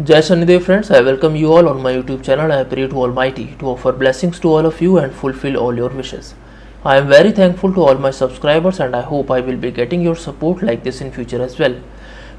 Jai Shanidev friends, I welcome you all on my YouTube channel. I pray to Almighty to offer blessings to all of you and fulfill all your wishes. I am very thankful to all my subscribers and I hope I will be getting your support like this in future as well.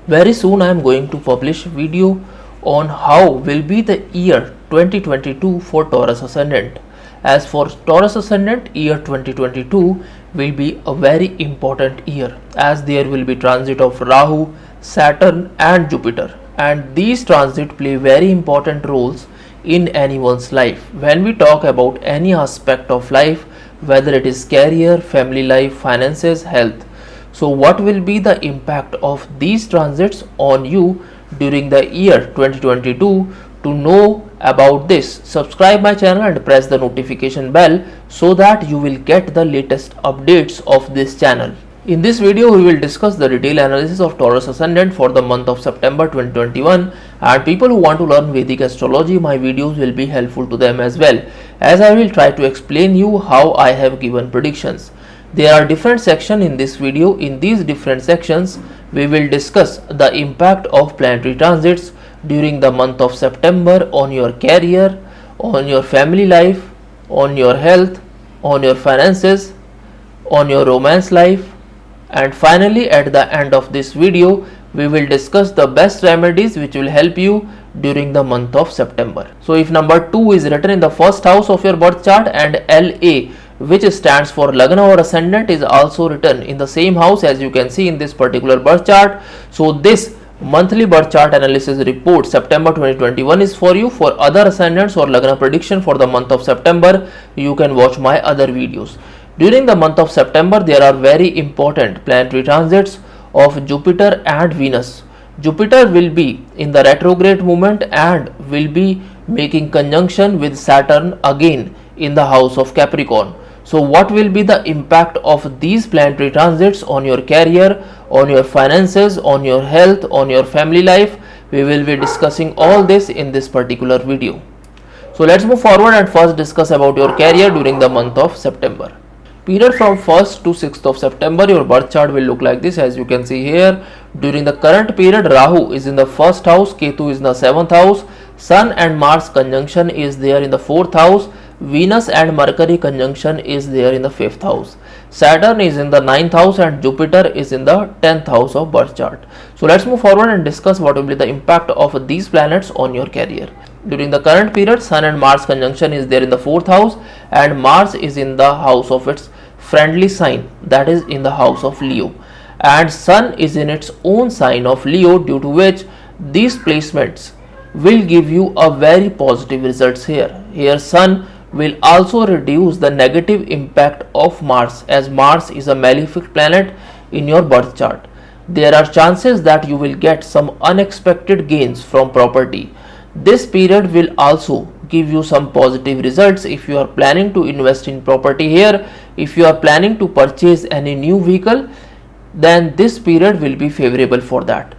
Very soon I am going to publish video on how will be the year 2022 for Taurus Ascendant. As for Taurus Ascendant, year 2022 will be a very important year as there will be transit of Rahu, Saturn and Jupiter, and these transits play very important roles in anyone's life. When we talk about any aspect of life, whether it is career, family life, finances, health, so what will be the impact of these transits on you during the year 2022? To know about this, subscribe my channel and press the notification bell so that you will get the latest updates of this channel. In this video, we will discuss the detailed analysis of Taurus Ascendant for the month of September 2021, and people who want to learn Vedic astrology, my videos will be helpful to them as well, as I will try to explain you how I have given predictions. There are different sections in this video. In these different sections, we will discuss the impact of planetary transits during the month of September on your career, on your family life, on your health, on your finances, on your romance life, and finally at the end of this video we will discuss the best remedies which will help you during the month of September. So if number 2 is written in the first house of your birth chart and LA, which stands for Lagna or Ascendant, is also written in the same house as you can see in this particular birth chart, so this monthly birth chart analysis report September 2021 is for you. For other ascendants or Lagna prediction for the month of September, you can watch my other videos. During the month of September, there are very important planetary transits of Jupiter and Venus. Jupiter will be in the retrograde movement and will be making conjunction with Saturn again in the house of Capricorn. So what will be the impact of these planetary transits on your career, on your finances, on your health, on your family life? We will be discussing all this in this particular video. So let's move forward and first discuss about your career during the month of September. Period from 1st to 6th of September, your birth chart will look like this, as you can see here. During the current period, Rahu is in the 1st house, Ketu is in the 7th house, Sun and Mars conjunction is there in the 4th house, Venus and Mercury conjunction is there in the 5th house, Saturn is in the 9th house and Jupiter is in the 10th house of birth chart. So let's move forward and discuss what will be the impact of these planets on your career. During the current period, Sun and Mars conjunction is there in the 4th house and Mars is in the house of its friendly sign, that is in the house of Leo, and Sun is in its own sign of Leo, due to which these placements will give you a very positive results here. Here Sun will also reduce the negative impact of Mars, as Mars is a malefic planet in your birth chart. There are chances that you will get some unexpected gains from property. This period will also give you some positive results if you are planning to invest in property here. If you are planning to purchase any new vehicle, then this period will be favorable for that.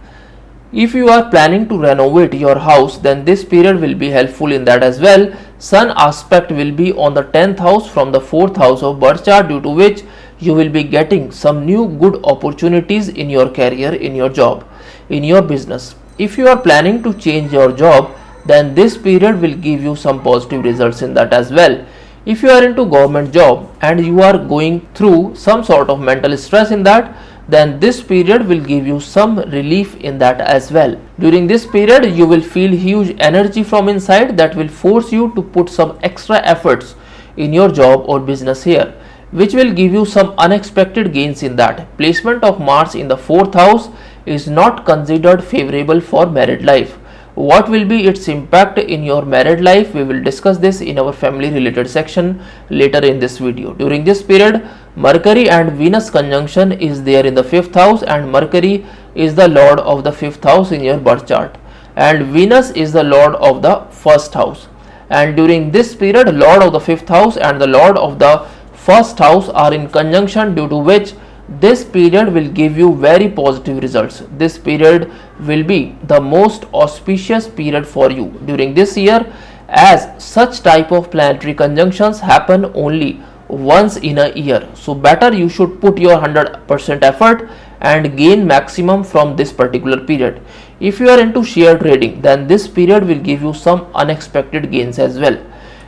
If you are planning to renovate your house, then this period will be helpful in that as well. Sun aspect will be on the 10th house from the 4th house of birth chart, due to which you will be getting some new good opportunities in your career, in your job, in your business. If you are planning to change your job, then this period will give you some positive results in that as well. If you are into government job and you are going through some sort of mental stress in that, then this period will give you some relief in that as well. During this period, you will feel huge energy from inside that will force you to put some extra efforts in your job or business here, which will give you some unexpected gains in that. Placement of Mars in the 4th house is not considered favorable for married life. What will be its impact in your married life? We will discuss this in our family related section later in this video. During this period, Mercury and Venus conjunction is there in the 5th house, and Mercury is the lord of the 5th house in your birth chart, and Venus is the lord of the 1st house. And during this period, lord of the 5th house and the lord of the 1st house are in conjunction, due to which this period will give you very positive results. This period will be the most auspicious period for you during this year, as such type of planetary conjunctions happen only once in a year. So better you should put your 100% effort and gain maximum from this particular period. If you are into share trading, then this period will give you some unexpected gains as well.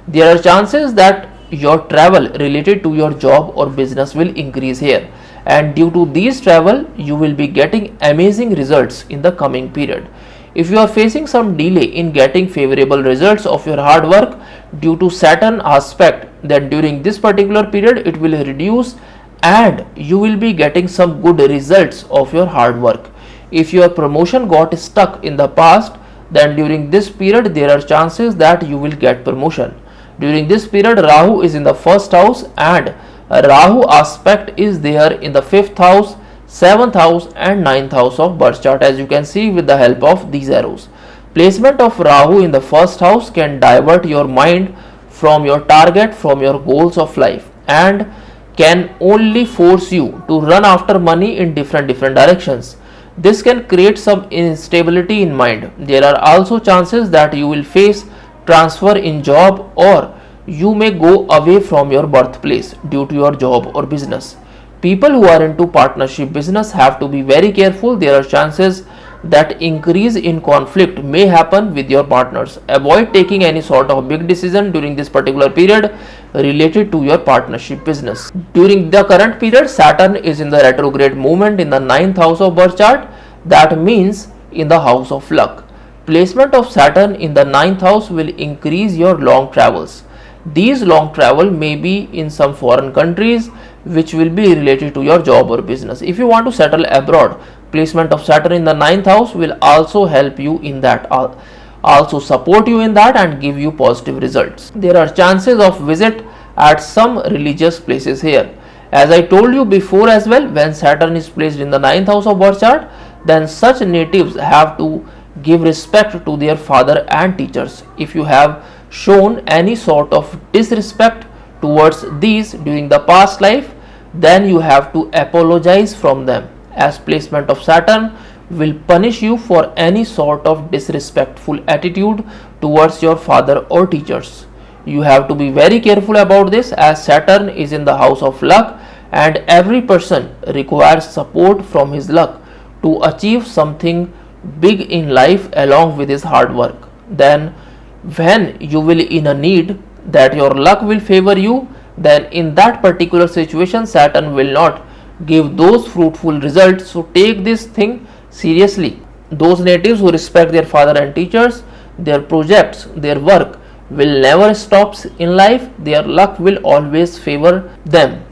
There are chances that your travel related to your job or business will increase here, and due to these travel you will be getting amazing results in the coming period. If you are facing some delay in getting favorable results of your hard work due to Saturn aspect, then during this particular period it will reduce and you will be getting some good results of your hard work. If your promotion got stuck in the past, then during this period there are chances that you will get promotion. During this period Rahu is in the first house and Rahu aspect is there in the 5th house, 7th house and 9th house of birth chart, as you can see with the help of these arrows. Placement of Rahu in the first house can divert your mind from your target, from your goals of life, and can only force you to run after money in different directions. This can create some instability in mind. There are also chances that you will face transfer in job, or you may go away from your birthplace due to your job or business. People who are into partnership business have to be very careful. There are chances that increase in conflict may happen with your partners. Avoid taking any sort of big decision during this particular period related to your partnership business. During the current period, Saturn is in the retrograde movement in the 9th house of birth chart. That means in the house of luck. Placement of Saturn in the 9th house will increase your long travels. These long travel may be in some foreign countries which will be related to your job or business. If you want to settle abroad, placement of Saturn in the 9th house will also help you in that, also support you in that and give you positive results. There are chances of visit at some religious places here. As I told you before as well, when Saturn is placed in the 9th house of birth chart, then such natives have to give respect to their father and teachers. If you have shown any sort of disrespect towards these during the past life, then you have to apologize from them, as placement of Saturn will punish you for any sort of disrespectful attitude towards your father or teachers. You have to be very careful about this, as Saturn is in the house of luck and every person requires support from his luck to achieve something big in life along with his hard work. Then when you will in a need that your luck will favor you, then in that particular situation Saturn will not give those fruitful results. So take this thing seriously. Those natives who respect their father and teachers, their projects, their work will never stop in life. Their luck will always favor them.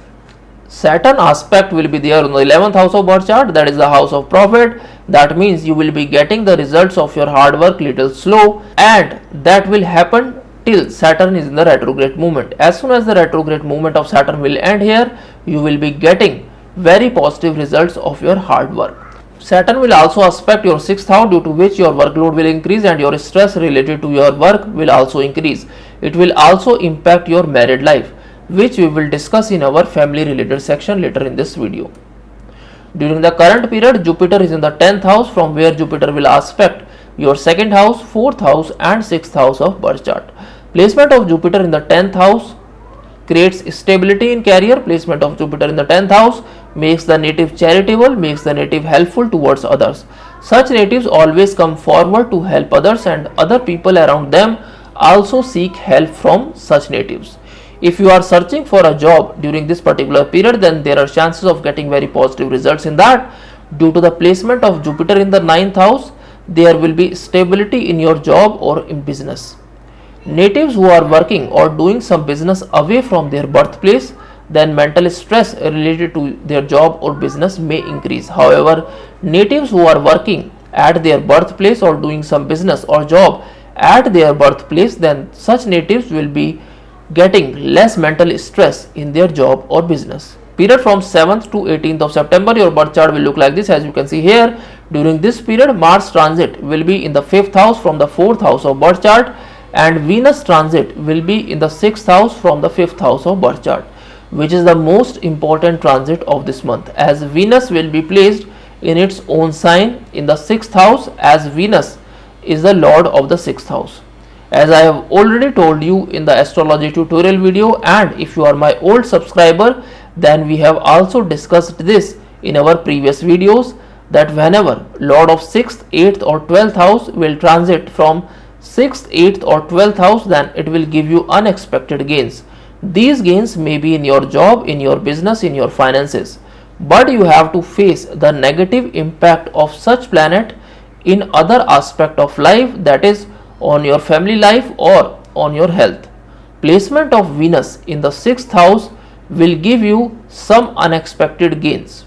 Saturn aspect will be there in the 11th house of birth chart, that is the house of profit. That means you will be getting the results of your hard work little slow, and that will happen till Saturn is in the retrograde movement. As soon as the retrograde movement of Saturn will end here, you will be getting very positive results of your hard work. Saturn will also aspect your 6th house, due to which your workload will increase and your stress related to your work will also increase. It will also impact your married life, which we will discuss in our family related section later in this video. During the current period, Jupiter is in the 10th house, from where Jupiter will aspect your 2nd house, 4th house and 6th house of birth chart. Placement of Jupiter in the 10th house creates stability in career. Placement of Jupiter in the 10th house makes the native charitable, makes the native helpful towards others. Such natives always come forward to help others, and other people around them also seek help from such natives. If you are searching for a job during this particular period, then there are chances of getting very positive results in that. Due to the placement of Jupiter in the 9th house, there will be stability in your job or in business. Natives who are working or doing some business away from their birthplace, then mental stress related to their job or business may increase. However, natives who are working at their birthplace or doing some business or job at their birthplace, then such natives will be getting less mental stress in their job or business. Period from 7th to 18th of September, your birth chart will look like this, as you can see here. During this period, Mars transit will be in the 5th house from the 4th house of birth chart, and Venus transit will be in the 6th house from the 5th house of birth chart, which is the most important transit of this month, as Venus will be placed in its own sign in the 6th house, as Venus is the lord of the 6th house. As I have already told you in the astrology tutorial video, and if you are my old subscriber, then we have also discussed this in our previous videos, that whenever Lord of 6th, 8th or 12th house will transit from 6th, 8th or 12th house, then it will give you unexpected gains. These gains may be in your job, in your business, in your finances, but you have to face the negative impact of such planet in other aspect of life, that is on your family life or on your health. Placement of Venus in the 6th house will give you some unexpected gains.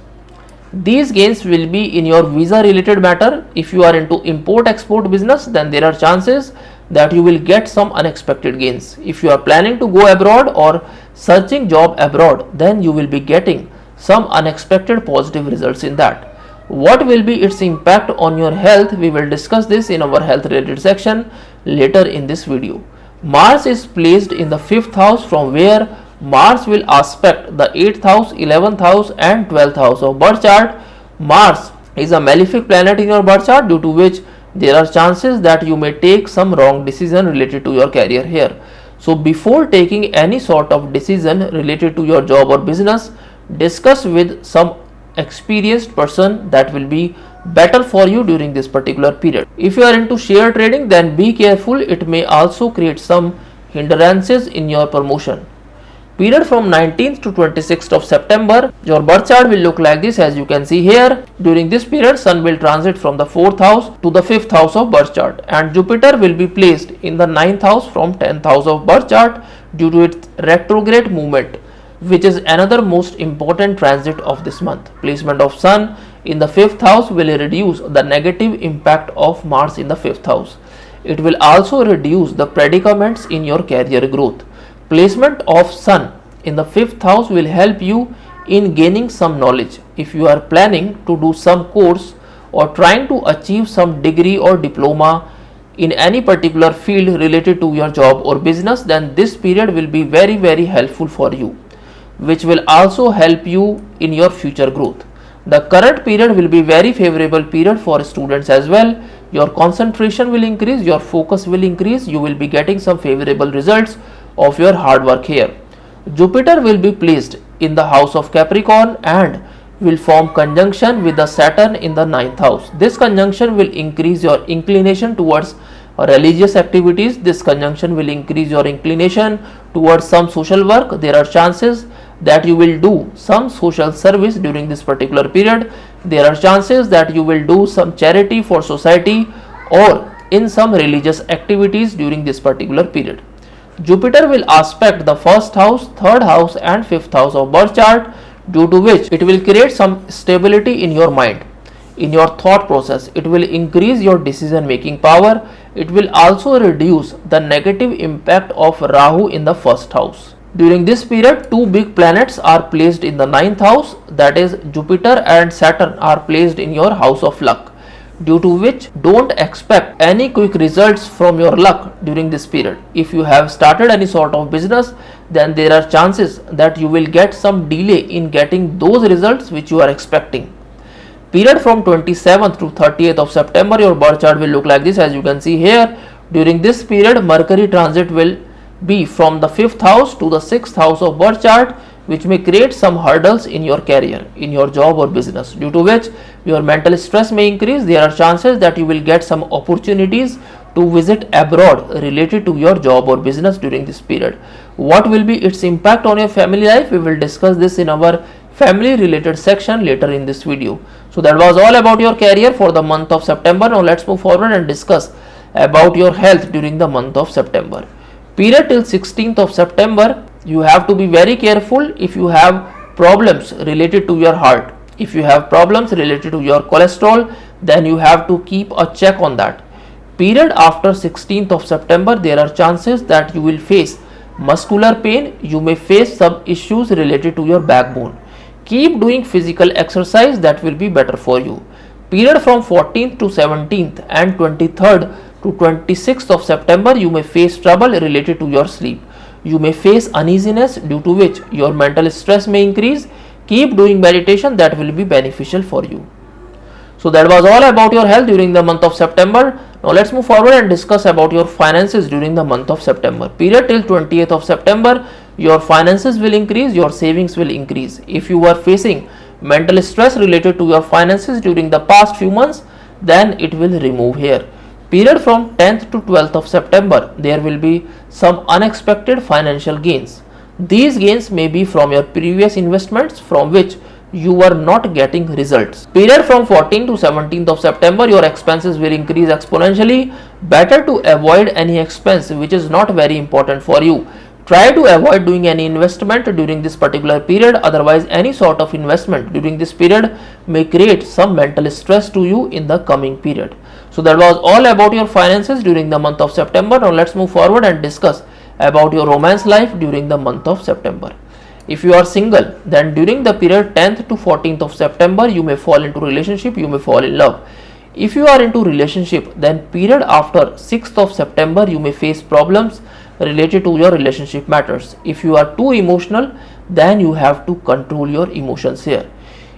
These gains will be in your visa related matter. If you are into import export business, then there are chances that you will get some unexpected gains. If you are planning to go abroad or searching job abroad, then you will be getting some unexpected positive results in that. What will be its impact on your health? We will discuss this in our health related section later in this video. Mars is placed in the 5th house, from where Mars will aspect the 8th house, 11th house and 12th house of birth chart. Mars is a malefic planet in your birth chart, due to which there are chances that you may take some wrong decision related to your career here. So before taking any sort of decision related to your job or business, discuss with some experienced person that will be better for you during this particular period. If you are into share trading, then be careful, it may also create some hindrances in your promotion. Period from 19th to 26th of September, your birth chart will look like this, as you can see here. During this period, Sun will transit from the 4th house to the 5th house of birth chart, and Jupiter will be placed in the 9th house from 10th house of birth chart due to its retrograde movement, which is another most important transit of this month. Placement of Sun in the 5th house will reduce the negative impact of Mars in the 5th house. It will also reduce the predicaments in your career growth. Placement of Sun in the 5th house will help you in gaining some knowledge. If you are planning to do some course or trying to achieve some degree or diploma in any particular field related to your job or business, then this period will be very helpful for you, which will also help you in your future growth. The current period will be very favorable period for students as well. Your concentration will increase, your focus will increase, you will be getting some favorable results of your hard work here. Jupiter will be placed in the house of Capricorn and will form conjunction with the Saturn in the 9th house. This conjunction will increase your inclination towards religious activities. This conjunction will increase your inclination towards some social work. There are chances that you will do some social service during this particular period. There are chances that you will do some charity for society or in some religious activities during this particular period. Jupiter will aspect the 1st house, 3rd house and 5th house of birth chart, due to which it will create some stability in your mind, in your thought process. It will increase your decision making power. It will also reduce the negative impact of Rahu in the 1st house. During this period, two big planets are placed in the 9th house, that is Jupiter and Saturn are placed in your house of luck, due to which don't expect any quick results from your luck during this period. If you have started any sort of business, then there are chances that you will get some delay in getting those results which you are expecting. Period from 27th to 30th of September, your birth chart will look like this, as you can see here. During this period, Mercury transit will be from the 5th house to the 6th house of birth chart, which may create some hurdles in your career, in your job or business, due to which your mental stress may increase. There are chances that you will get some opportunities to visit abroad related to your job or business during this period. What will be its impact on your family life? We will discuss this in our family related section later in this video. So that was all about your career for the month of September. Now let's move forward and discuss about your health during the month of September. Period till 16th of September, you have to be very careful if you have problems related to your heart. If you have problems related to your cholesterol, then you have to keep a check on that. Period after 16th of September, there are chances that you will face muscular pain. You may face some issues related to your backbone. Keep doing physical exercise, that will be better for you. Period from 14th to 17th and 23rd to 26th of September, you may face trouble related to your sleep. You may face uneasiness, due to which your mental stress may increase. Keep doing meditation, that will be beneficial for you. So that was all about your health during the month of September. Now let's move forward and discuss about your finances during the month of September. Period till 20th of September, your finances will increase, your savings will increase. If you are facing mental stress related to your finances during the past few months, then it will remove here. Period from 10th to 12th of September, there will be some unexpected financial gains. These gains may be from your previous investments from which you were not getting results. Period from 14th to 17th of September, your expenses will increase exponentially. Better to avoid any expense which is not very important for you. Try to avoid doing any investment during this particular period, otherwise any sort of investment during this period may create some mental stress to you in the coming period. So that was all about your finances during the month of September. Now let's move forward and discuss about your romance life during the month of September. If you are single, then during the period 10th to 14th of September, you may fall into relationship, you may fall in love. If you are into relationship, then period after 6th of September, you may face problems related to your relationship matters. If you are too emotional, then you have to control your emotions here.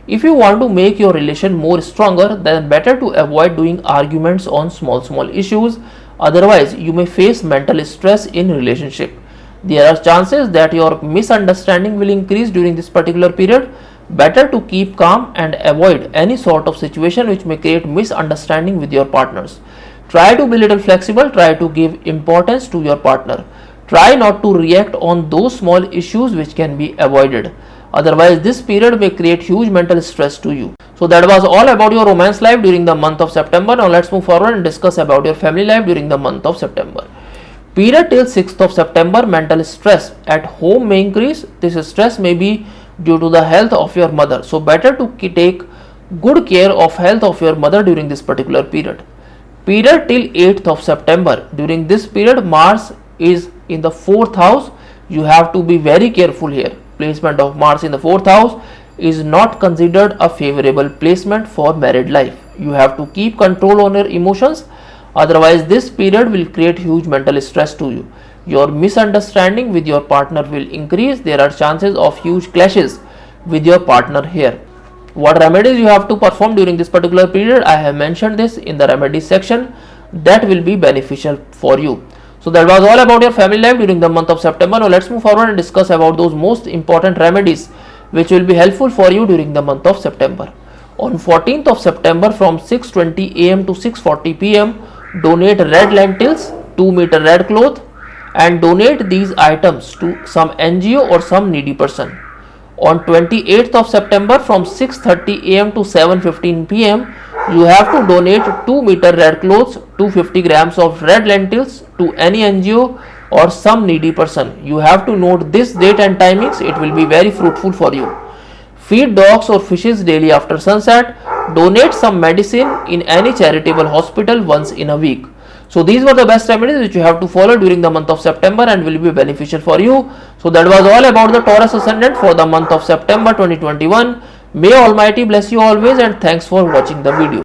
If you want to make your relation more stronger, then better to avoid doing arguments on small issues. Otherwise, you may face mental stress in relationship. There are chances that your misunderstanding will increase during this particular period. Better to keep calm and avoid any sort of situation which may create misunderstanding with your partners. Try to be little flexible, try to give importance to your partner. Try not to react on those small issues which can be avoided. Otherwise, this period may create huge mental stress to you. So that was all about your romance life during the month of September. Now let's move forward and discuss about your family life during the month of September. Period till 6th of September, mental stress at home may increase. This stress may be due to the health of your mother. So better to take good care of health of your mother during this particular period. Period till 8th of September. During this period, Mars is in the 4th house. You have to be very careful here. Placement of Mars in the 4th house is not considered a favorable placement for married life. You have to keep control on your emotions. Otherwise, this period will create huge mental stress to you. Your misunderstanding with your partner will increase. There are chances of huge clashes with your partner here. What remedies you have to perform during this particular period? I have mentioned this in the remedies section. That will be beneficial for you. So that was all about your family life during the month of September. Now let's move forward and discuss about those most important remedies which will be helpful for you during the month of September. On 14th of September from 6:20 am to 6:40 pm, donate red lentils, 2 meter red cloth, and donate these items to some NGO or some needy person. On 28th of September from 6:30 am to 7:15 pm, you have to donate 2 meter red clothes, 250 grams of red lentils to any NGO or some needy person. You have to note this date and timings. It will be very fruitful for you. Feed dogs or fishes daily after sunset. Donate some medicine in any charitable hospital once in a week. So these were the best remedies which you have to follow during the month of September and will be beneficial for you. So that was all about the Taurus Ascendant for the month of September 2021. May Almighty bless you always, and thanks for watching the video.